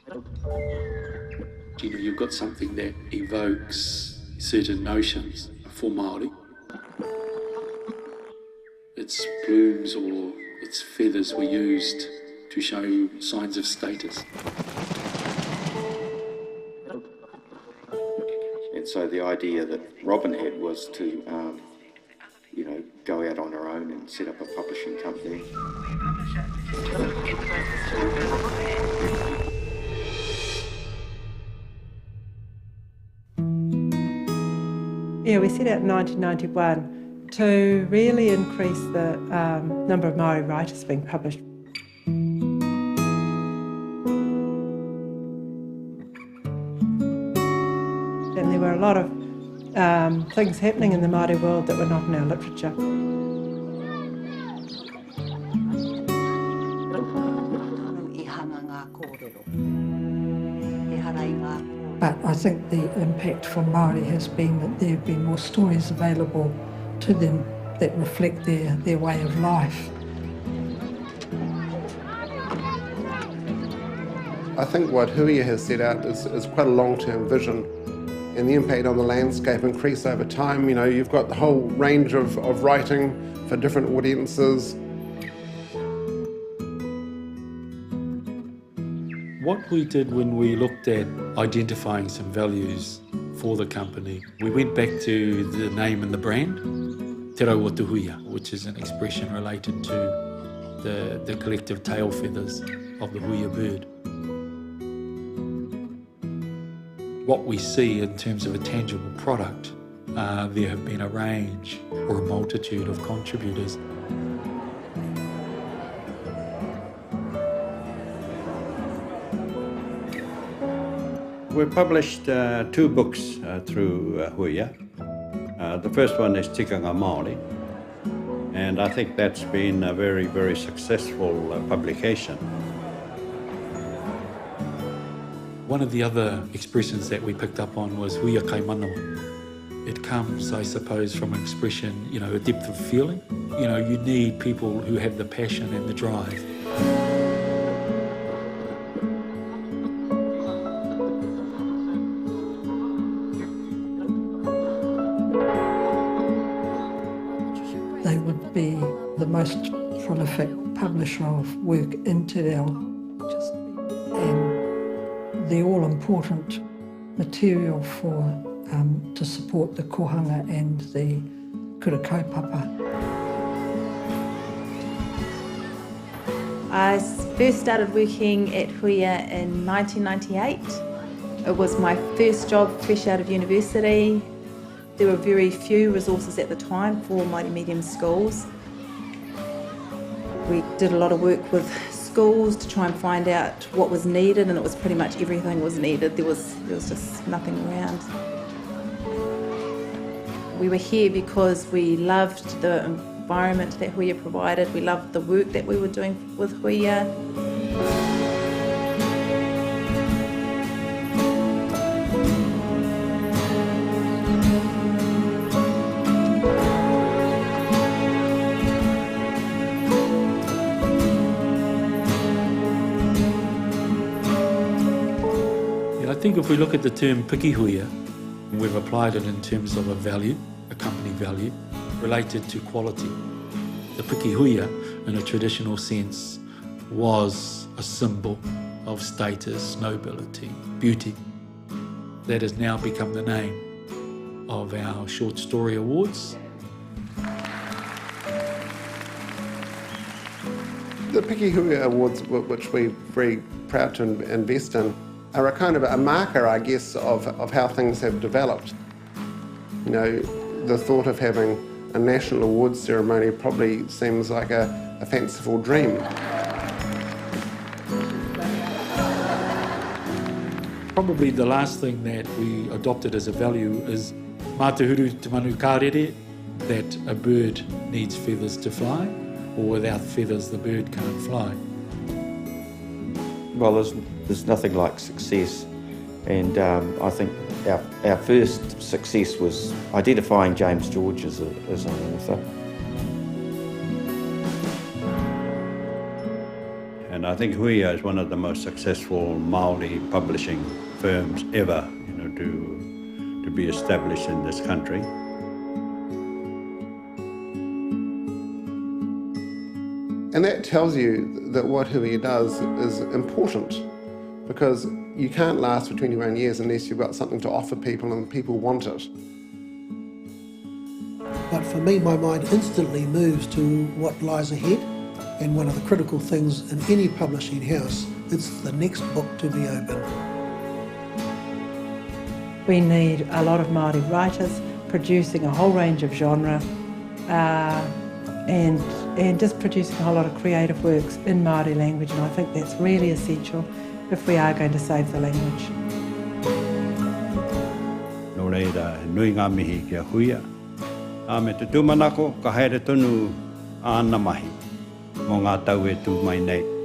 You know, you've got something that evokes certain notions for Māori. Its plumes or its feathers were used to show signs of status. And so the idea that Robin had was to, go out on her own and set up a publishing company. Yeah, we set out in 1991 to really increase the number of Māori writers being published. And there were a lot of things happening in the Māori world that were not in our literature. But I think the impact for Māori has been that there have been more stories available to them that reflect their way of life. I think what Huia has set out is quite a long-term vision, and the impact on the landscape increase over time. You know, you've got the whole range of writing for different audiences. What we did when we looked at identifying some values for the company, we went back to the name and the brand, Te Rauā Te Huia, which is an expression related to the collective tail feathers of the Huia bird. What we see in terms of a tangible product, there have been a range or a multitude of contributors. We published 2 books through Huia. The first one is Tikanga Māori, and I think that's been a very, very successful publication. One of the other expressions that we picked up on was Huia kai manawa. It comes, I suppose, from an expression, a depth of feeling. You need people who have the passion and the drive. They would be the most prolific publisher of work in Te Reo, and the all-important material to support the kohanga and the kura kaupapa. I first started working at Huia in 1998. It was my first job fresh out of university. There were very few resources at the time for Māori medium schools. We did a lot of work with schools to try and find out what was needed, and it was pretty much everything was needed. There was just nothing around. We were here because we loved the environment that Huia provided. We loved the work that we were doing with Huia. I think if we look at the term piki huia, we've applied it in terms of a value, a company value, related to quality. The piki huia, in a traditional sense, was a symbol of status, nobility, beauty. That has now become the name of our short story awards. The Piki Huia Awards, which we're very proud to invest in, are a kind of a marker, I guess, of how things have developed. The thought of having a national awards ceremony probably seems like a fanciful dream. Probably the last thing that we adopted as a value is mā te huru te manu kārere, that a bird needs feathers to fly, or without feathers the bird can't fly. Well, there's nothing like success, and I think our first success was identifying James George as an author. And I think Huia is one of the most successful Māori publishing firms ever, to be established in this country. And that tells you that what Huia does is important, because you can't last for 21 years unless you've got something to offer people and people want it. But for me, my mind instantly moves to what lies ahead, and one of the critical things in any publishing house is the next book to be opened. We need a lot of Māori writers producing a whole range of genre and just producing a whole lot of creative works in Māori language, and I think that's really essential if we are going to save the language. Nō reira, nui ngā mihi kia Huia. A me te tūmanako, ka haere tonu āna mahi, mō ngā tau e tū mai nei.